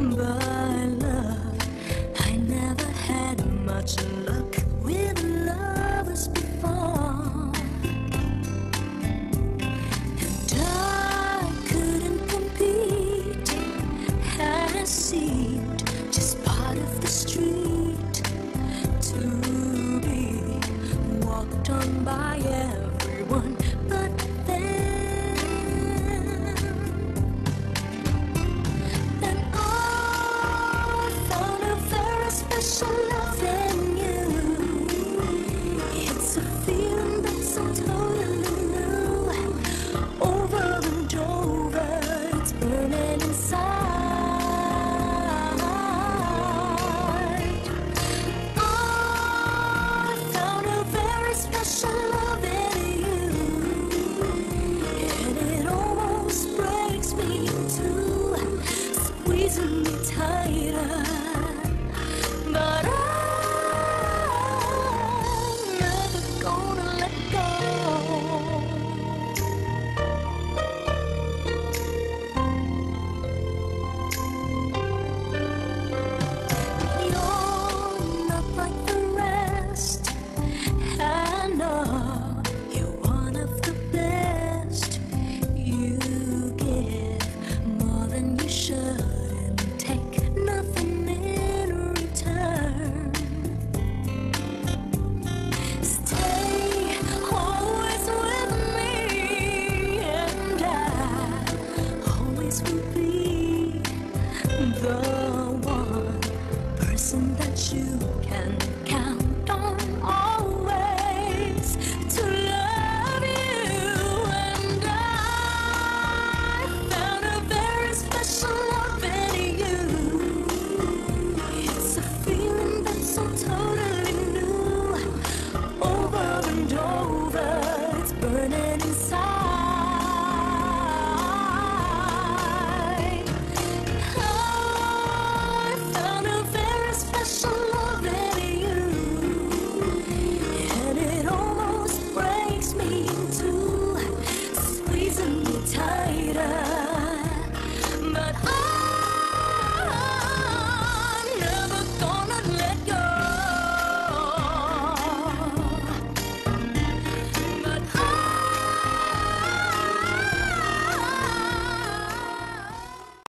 By love, I never had much luck with lovers before, and I couldn't compete. I seemed just part of the street, to be walked on by everyone. But then special love in you. It's a feeling that's so totally new. Over and over, it's burning inside. I found a very special love in you, and it almost breaks me in two, squeezing me tighter.